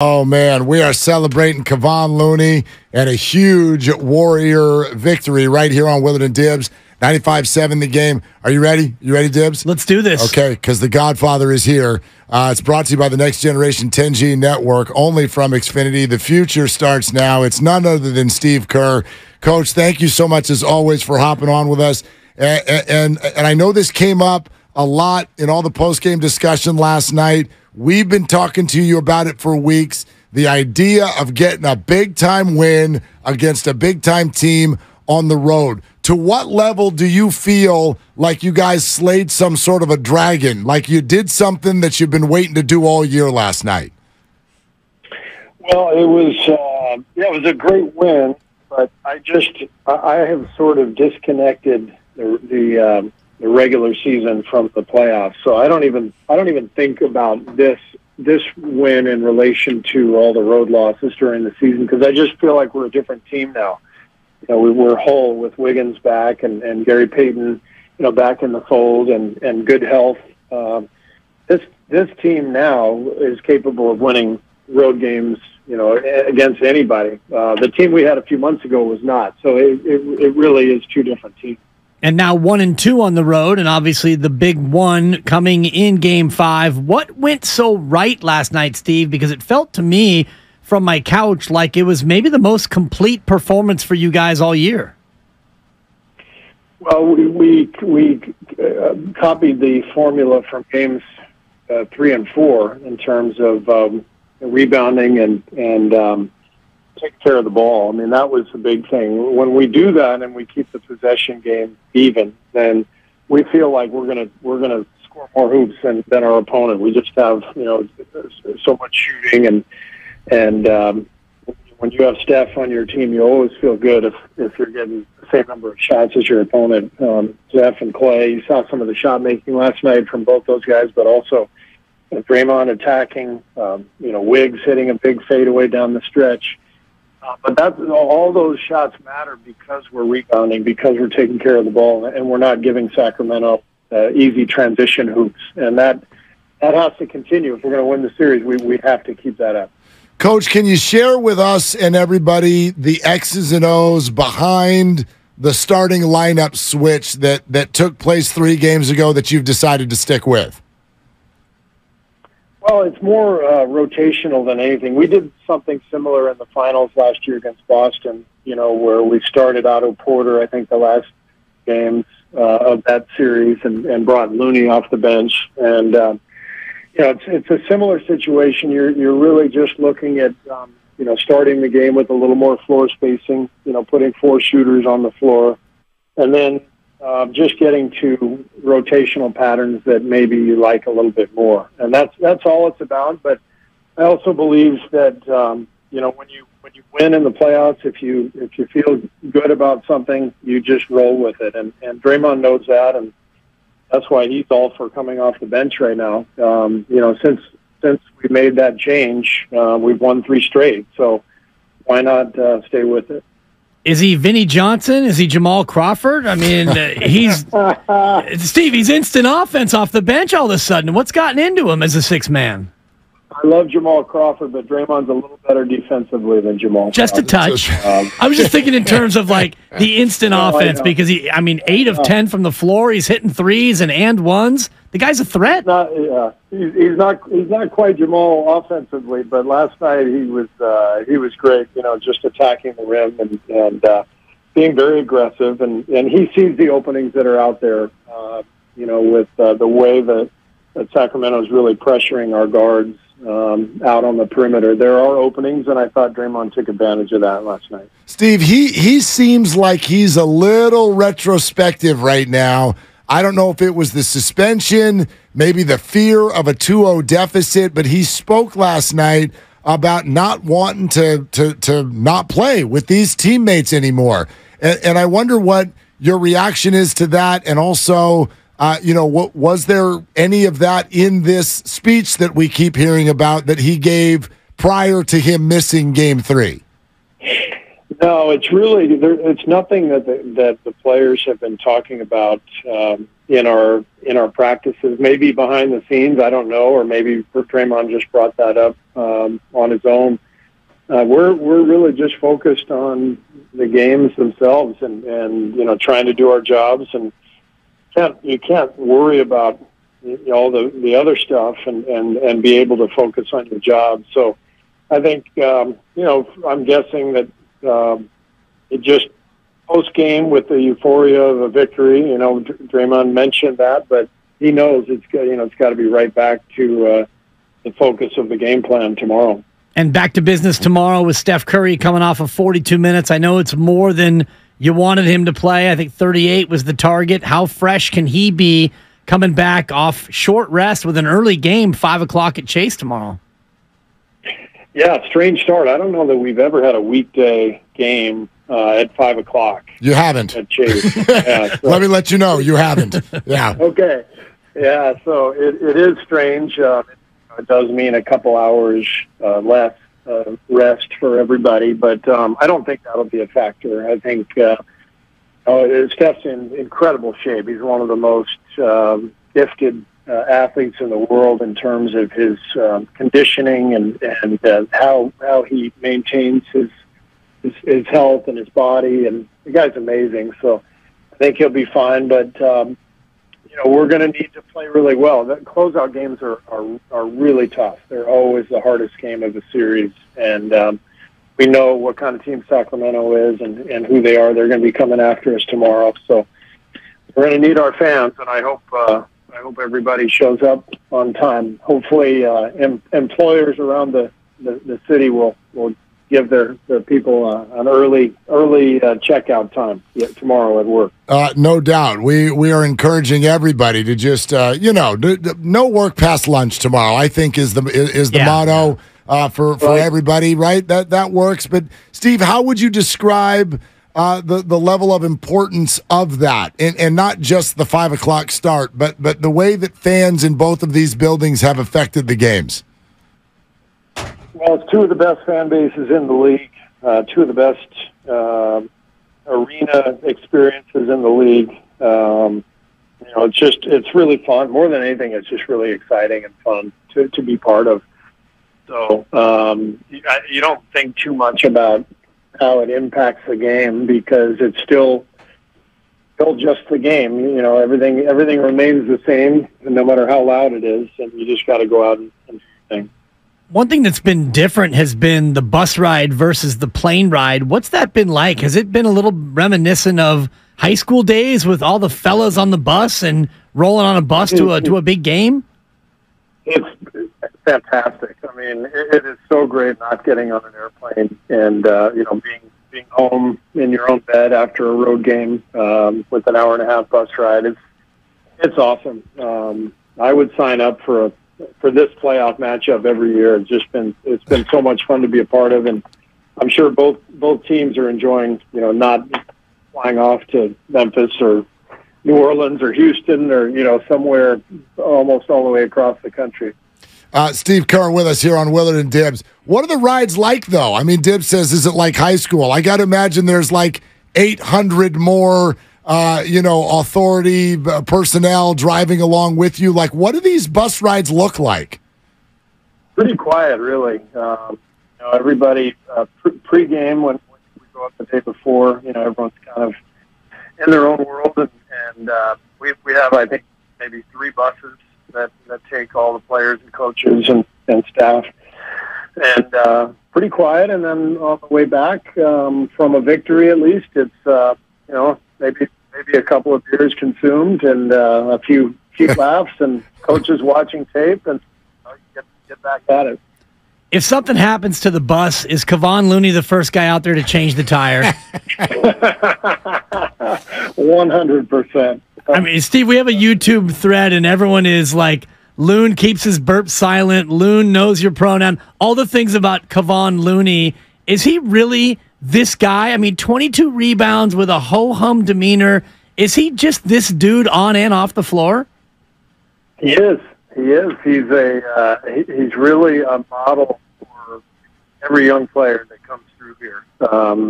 Oh, man, we are celebrating Kevon Looney and a huge Warrior victory right here on Willard and Dibs. 95-7 the game. Are you ready? You ready, Dibs? Let's do this. Okay, because the Godfather is here. It's brought to you by the Next Generation 10G Network, only from Xfinity. The future starts now. It's none other than Steve Kerr. Coach, thank you so much, as always, for hopping on with us. And I know this came up a lot in all the post-game discussion last night. We've been talking to you about it for weeks. The idea of getting a big-time win against a big-time team on the road. To what level do you feel like you guys slayed some sort of a dragon, like you did something that you've been waiting to do all year last night? Well, it was a great win, but I have sort of disconnected the regular season from the playoffs. So I don't even think about this win in relation to all the road losses during the season, because I just feel like we're a different team now. You know, we're whole with Wiggins back and Gary Payton, back in the fold and good health. This team now is capable of winning road games, against anybody. The team we had a few months ago was not. So it really is two different teams. And now 1-2 on the road, and obviously the big one coming in Game 5. What went so right last night, Steve? Because it felt to me from my couch like it was maybe the most complete performance for you guys all year. Well, we copied the formula from Games 3 and 4 in terms of rebounding and take care of the ball. I mean, that was the big thing. When we do that and we keep the possession game even, then we feel like we're gonna score more hoops than our opponent. We just have so much shooting and when you have Steph on your team, you always feel good if you're getting the same number of shots as your opponent. Steph and Clay, you saw some of the shot making last night from both those guys, but also Draymond attacking, Wiggs hitting a big fadeaway down the stretch. But all those shots matter because we're rebounding, because we're taking care of the ball, and we're not giving Sacramento easy transition hoops. And that has to continue. If we're going to win the series, we have to keep that up. Coach, can you share with us and everybody the X's and O's behind the starting lineup switch that took place 3 games ago that you've decided to stick with? Well, it's more rotational than anything. We did something similar in the finals last year against Boston, where we started Otto Porter, I think, the last games of that series and brought Looney off the bench. And, it's a similar situation. You're really just looking at, starting the game with a little more floor spacing, putting 4 shooters on the floor, and then just getting to rotational patterns that maybe you like a little bit more, and that's all it's about. But I also believe that when you win in the playoffs, if you feel good about something, you just roll with it, and Draymond knows that, and that's why he's all for coming off the bench right now. Since we made that change, we've won 3 straight, so why not stay with it? Is he Vinnie Johnson? Is he Jamal Crawford? I mean, he's Steve. He's instant offense off the bench all of a sudden. What's gotten into him as a 6th man? I love Jamal Crawford, but Draymond's a little better defensively than Jamal. Just Crawford. a touch. I was just thinking in terms of like the instant offense, because 8 of 10 from the floor. He's hitting threes and ones. The guy's a threat. He's not quite Jamal offensively, but last night he was great. Just attacking the rim and being very aggressive, and he sees the openings that are out there. With the way that Sacramento is really pressuring our guards out on the perimeter. There are openings, and I thought Draymond took advantage of that last night. Steve, he seems like he's a little retrospective right now. I don't know if it was the suspension, maybe the fear of a 2-0 deficit, but he spoke last night about not wanting to not play with these teammates anymore. And I wonder what your reaction is to that, and also what was there any of that in this speech that we keep hearing about that he gave prior to him missing Game 3? No, it's really it's nothing that the players have been talking about in our practices. Maybe behind the scenes, I don't know, or maybe Draymond just brought that up on his own. We're really just focused on the games themselves and trying to do our jobs, and you can't worry about all the other stuff and be able to focus on your job. So I think I'm guessing that it just post game with the euphoria of a victory. Draymond mentioned that, but he knows it's got to be right back to the focus of the game plan tomorrow. And back to business tomorrow with Steph Curry coming off of 42 minutes. I know it's more than you wanted him to play. I think 38 was the target. How fresh can he be coming back off short rest with an early game, 5 o'clock at Chase tomorrow? Yeah, strange start. I don't know that we've ever had a weekday game at 5 o'clock. You haven't. At Chase. Yeah, so. Let me let you know, you haven't. Yeah. Okay. Yeah, so it is strange. It does mean a couple hours less rest for everybody, but I don't think that'll be a factor. I think Steph's in incredible shape. He's one of the most gifted athletes in the world in terms of his conditioning and how he maintains his health and his body, and the guy's amazing. So I think he'll be fine, but we're going to need to play really well. The closeout games are really tough. They're always the hardest game of the series, and we know what kind of team Sacramento is and who they are. They're going to be coming after us tomorrow, so we're going to need our fans, and I hope everybody shows up on time. Hopefully, employers around the city will give their people an early checkout time tomorrow at work. No doubt. We are encouraging everybody to just no work past lunch tomorrow, I think is the motto for everybody, right? That works. But Steve, how would you describe the level of importance of that, and not just the 5 o'clock start, but the way that fans in both of these buildings have affected the games? Well, it's two of the best fan bases in the league, two of the best arena experiences in the league. It's really fun. More than anything, it's just really exciting and fun to be part of. So you don't think too much about how it impacts the game because it's still just the game. Everything remains the same, no matter how loud it is, and you just got to go out and do things. One thing that's been different has been the bus ride versus the plane ride. What's that been like? Has it been a little reminiscent of high school days with all the fellas on the bus and rolling on a bus to a big game? It's fantastic. I mean, it is so great not getting on an airplane and being home in your own bed after a road game with an hour and a half bus ride. It's awesome. I would sign up for this playoff matchup every year. It's been so much fun to be a part of, and I'm sure both teams are enjoying not flying off to Memphis or New Orleans or Houston or somewhere almost all the way across the country. Steve Kerr with us here on Willard and Dibs. What are the rides like, though? I mean, Dibs says, is it like high school? I got to imagine there's like 800 more authority personnel driving along with you. Like, what do these bus rides look like? Pretty quiet, really. Everybody pre-game when we go up the day before, everyone's kind of in their own world, and we have, I think, maybe 3 buses that take all the players and coaches and staff, and pretty quiet. And then on the way back from a victory, at least, it's maybe a couple of beers consumed and a few laughs and coaches watching tape, and get back at it. If something happens to the bus, is Kevon Looney the first guy out there to change the tire? 100%. I mean, Steve, we have a YouTube thread, and everyone is like, Loon keeps his burp silent. Loon knows your pronoun. All the things about Kevon Looney. Is he really this guy? I mean, 22 rebounds with a ho-hum demeanor. Is he just this dude on and off the floor? He is. He's really a model for every young player that comes through here.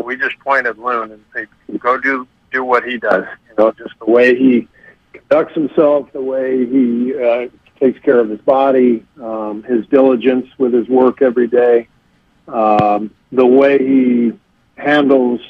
We just point at Loon and say, go do what he does. Just the way he conducts himself, the way he takes care of his body, his diligence with his work every day, the way he handles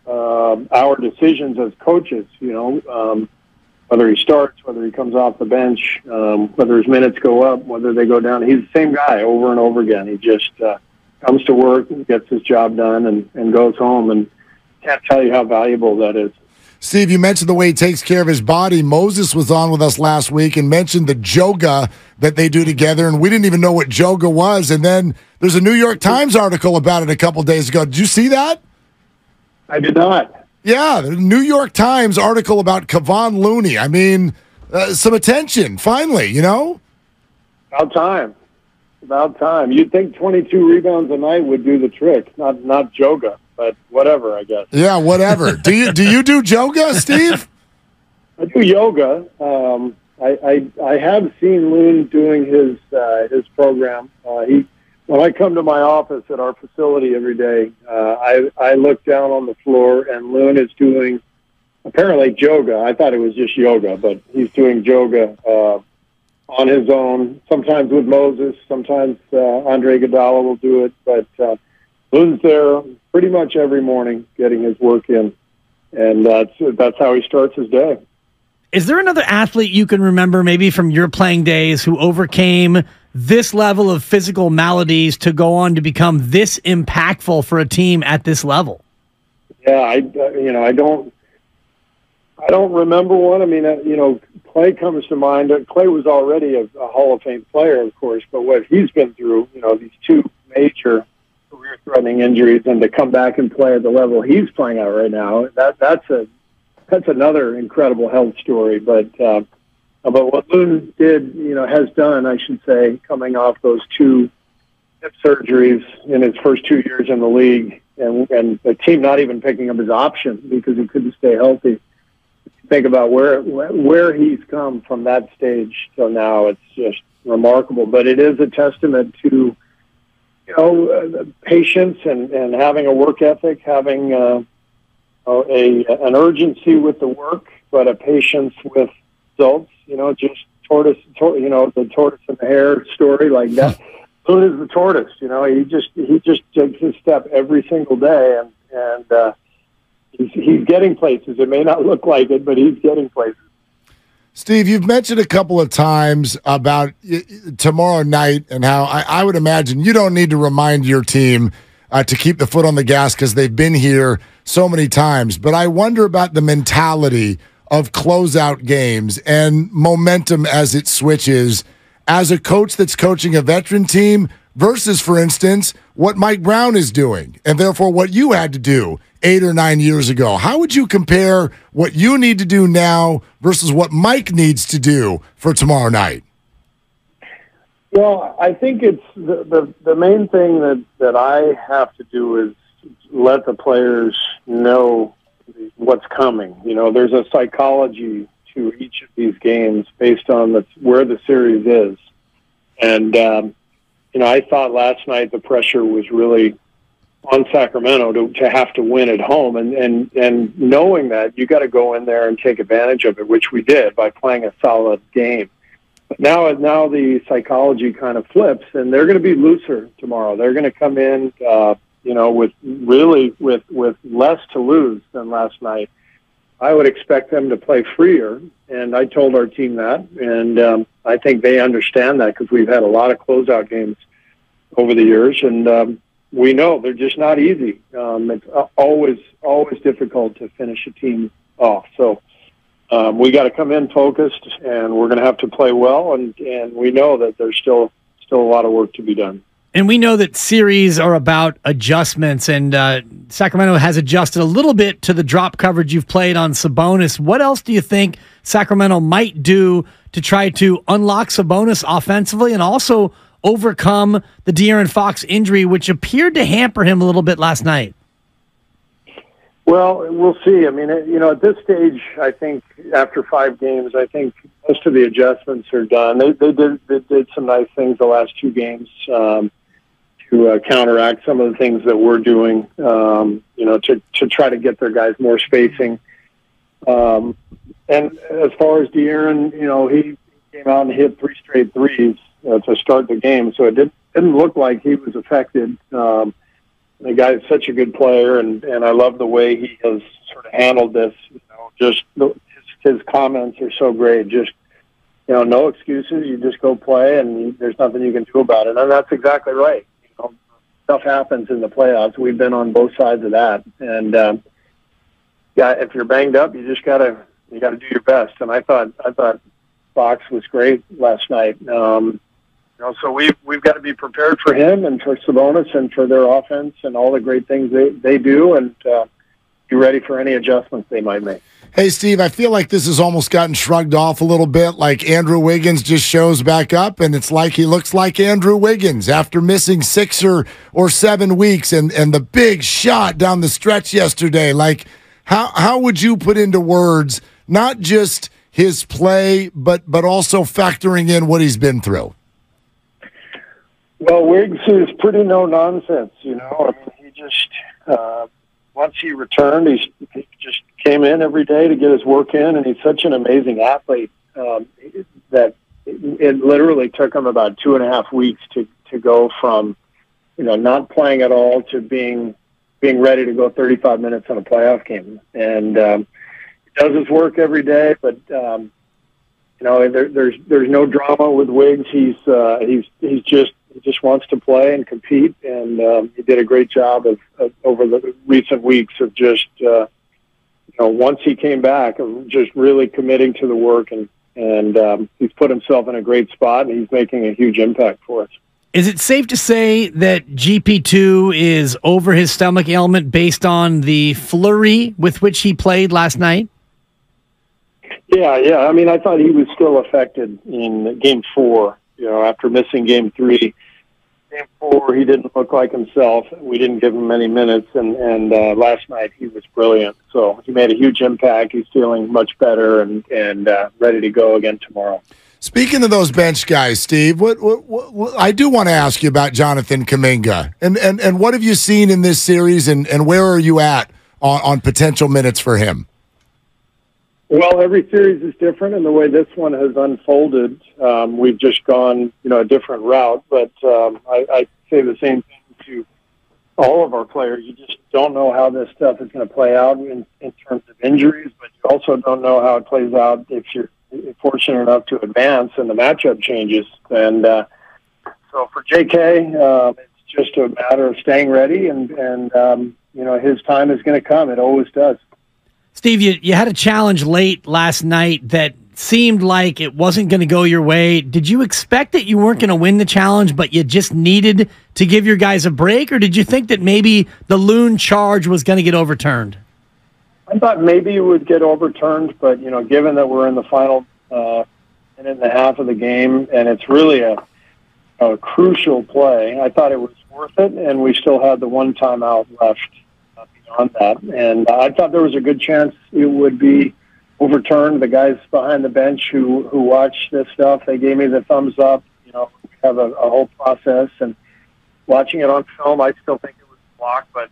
our decisions as coaches, whether he starts, whether he comes off the bench, whether his minutes go up, whether they go down. He's the same guy over and over again. He just comes to work and gets his job done and goes home, and can't tell you how valuable that is. Steve, you mentioned the way he takes care of his body. Moses was on with us last week and mentioned the yoga that they do together, and we didn't even know what yoga was. And then there's a New York Times article about it a couple days ago. Did you see that? I did not. Yeah, the New York Times article about Kevon Looney. I mean, some attention, finally, About time. About time. You'd think 22 rebounds a night would do the trick, not yoga, but whatever, I guess. Yeah, whatever. Do you do yoga, Steve? I do yoga. I have seen Loon doing his program. When I come to my office at our facility every day, I look down on the floor, and Loon is doing apparently yoga. I thought it was just yoga, but he's doing yoga on his own, sometimes with Moses, sometimes Andre Iguodala will do it, but Loon's there pretty much every morning getting his work in, and that's how he starts his day. Is there another athlete you can remember maybe from your playing days who overcame this level of physical maladies to go on to become this impactful for a team at this level? Yeah, I don't remember one. I mean, Clay comes to mind. Clay was already a Hall of Fame player, of course, but what he's been through, these two major career-threatening injuries, and to come back and play at the level he's playing at right now, that's another incredible health story. But what Loon did, has done, I should say, coming off those two hip surgeries in his first 2 years in the league, and the team not even picking up his option because he couldn't stay healthy. Think about where he's come from that stage till now. It's just remarkable. But it is a testament to patience and having a work ethic, having an urgency with the work, but a patience with results. Just the tortoise and the hare story like that. Loon is the tortoise. He just takes his step every single day, and he's getting places. It may not look like it, but he's getting places. Steve, you've mentioned a couple of times about tomorrow night and how I would imagine you don't need to remind your team to keep the foot on the gas because they've been here so many times. But I wonder about the mentality of closeout games and momentum as it switches as a coach that's coaching a veteran team versus, for instance, what Mike Brown is doing and therefore what you had to do 8 or 9 years ago. How would you compare what you need to do now versus what Mike needs to do for tomorrow night? Well, I think it's the main thing that I have to do is let the players know what's coming. There's a psychology to each of these games based on where the series is. And, I thought last night the pressure was really on Sacramento to have to win at home. And knowing that, you got to go in there and take advantage of it, which we did by playing a solid game. But now the psychology kind of flips, and they're going to be looser tomorrow. They're going to come in, with less to lose than last night. I would expect them to play freer, and I told our team that, and I think they understand that because we've had a lot of closeout games over the years, and we know they're just not easy. It's always difficult to finish a team off. So we got to come in focused, and we're going to have to play well, and we know that there's still a lot of work to be done. And we know that series are about adjustments, and Sacramento has adjusted a little bit to the drop coverage you've played on Sabonis. What else do you think Sacramento might do to try to unlock Sabonis offensively and also overcome the De'Aaron Fox injury, which appeared to hamper him a little bit last night? Well, we'll see. I mean, at this stage, I think after 5 games, I think most of the adjustments are done. They did some nice things the last 2 games to counteract some of the things that we're doing, to try to get their guys more spacing. And as far as De'Aaron, he came out and hit 3 straight threes to start the game, so it didn't look like he was affected. The guy's such a good player, and I love the way he has sort of handled this. His comments are so great. Just, no excuses. You just go play, and there's nothing you can do about it. And that's exactly right. Stuff happens in the playoffs. We've been on both sides of that. And if you're banged up, you just gotta do your best. And I thought Fox was great last night. So we've got to be prepared for him and for Sabonis and for their offense and all the great things they do, and be ready for any adjustments they might make. Hey, Steve, I feel like this has almost gotten shrugged off a little bit, like Andrew Wiggins just shows back up, and it's like he looks like Andrew Wiggins after missing 6 or 7 weeks, and the big shot down the stretch yesterday. Like, how would you put into words not just his play, but also factoring in what he's been through? Well, Wiggs is pretty no-nonsense, I mean, he just, once he returned, he just came in every day to get his work in, and he's such an amazing athlete that it literally took him about 2.5 weeks to go from, not playing at all to being ready to go 35 minutes on a playoff game. And he does his work every day, but there's no drama with Wiggs. He just wants to play and compete, and he did a great job of over the recent weeks of just once he came back, of just really committing to the work, and he's put himself in a great spot, and he's making a huge impact for us. Is it safe to say that GP2 is over his stomach ailment based on the flurry with which he played last night? Yeah. I mean, I thought he was still affected in Game 4. After missing Game 3, Game 4, he didn't look like himself. We didn't give him many minutes, and last night he was brilliant. So he made a huge impact. He's feeling much better and ready to go again tomorrow. Speaking of those bench guys, Steve, what I do want to ask you about Jonathan Kuminga, and what have you seen in this series, and where are you at on potential minutes for him? Well, every series is different, and the way this one has unfolded, we've just gone, a different route. But I say the same thing to all of our players. You just don't know how this stuff is going to play out in terms of injuries, but you also don't know how it plays out if you're fortunate enough to advance and the matchup changes. And so for JK, it's just a matter of staying ready, and his time is going to come. It always does. Steve, you had a challenge late last night that seemed like it wasn't going to go your way. Did you expect that you weren't going to win the challenge, but you just needed to give your guys a break? Or did you think that maybe the Loon charge was going to get overturned? I thought maybe it would get overturned, but, given that we're in the final minute and a half of the game, and it's really a crucial play, I thought it was worth it, and we still had the one timeout left beyond that. And I thought there was a good chance it would be overturned. The guys behind the bench who watch this stuff, they gave me the thumbs up. We have a whole process, and watching it on film, I still think it was blocked, but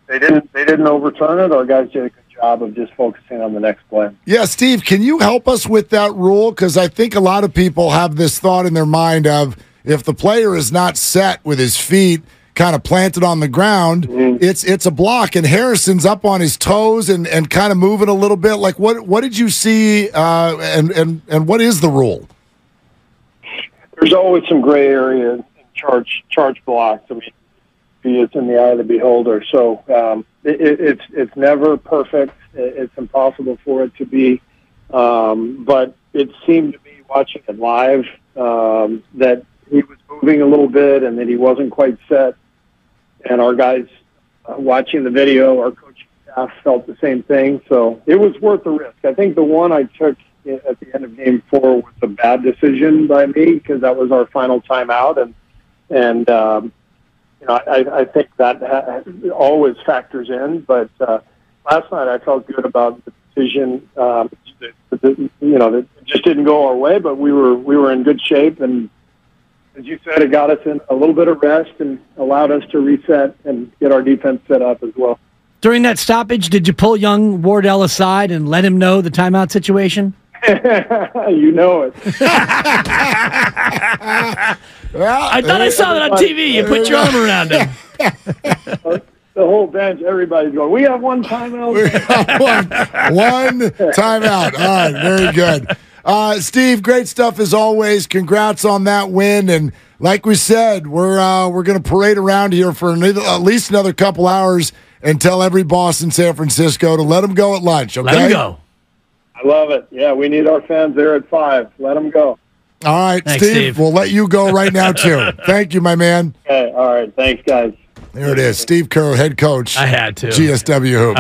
they didn't overturn it. Our guys did a good job of just focusing on the next play. Yeah, Steve, can you help us with that rule? Because I think a lot of people have this thought in their mind of if the player is not set with his feet kind of planted on the ground, it's a block, and Harrison's up on his toes and kind of moving a little bit. Like, what did you see, and what is the rule? There's always some gray area in charge blocks. I mean, it's in the eye of the beholder. So it's never perfect. It's impossible for it to be. But it seemed to me, watching it live, that he was moving a little bit and that he wasn't quite set. And our guys watching the video, our coaching staff felt the same thing. So it was worth the risk. I think the one I took at the end of Game 4 was a bad decision by me because that was our final timeout. And I think that always factors in. But last night I felt good about the decision. That just didn't go our way, but we were in good shape, and as you said, it got us in a little bit of rest and allowed us to reset and get our defense set up as well. During that stoppage, did you pull young Wardell aside and let him know the timeout situation? You know it. Well, I thought I saw that on TV. You put your arm around him. The whole bench, everybody's going, we have one timeout. one timeout. All right, very good. Steve, great stuff as always. Congrats on that win. And like we said, we're going to parade around here for at least another couple hours and tell every boss in San Francisco to let them go at lunch, okay? Let him go. I love it. Yeah, we need our fans there at 5. Let them go. All right, Thanks, Steve. We'll let you go right now, too. Thank you, my man. Okay, all right. Thanks, guys. There it is. Steve Kerr, head coach. I had to. GSW Hoop.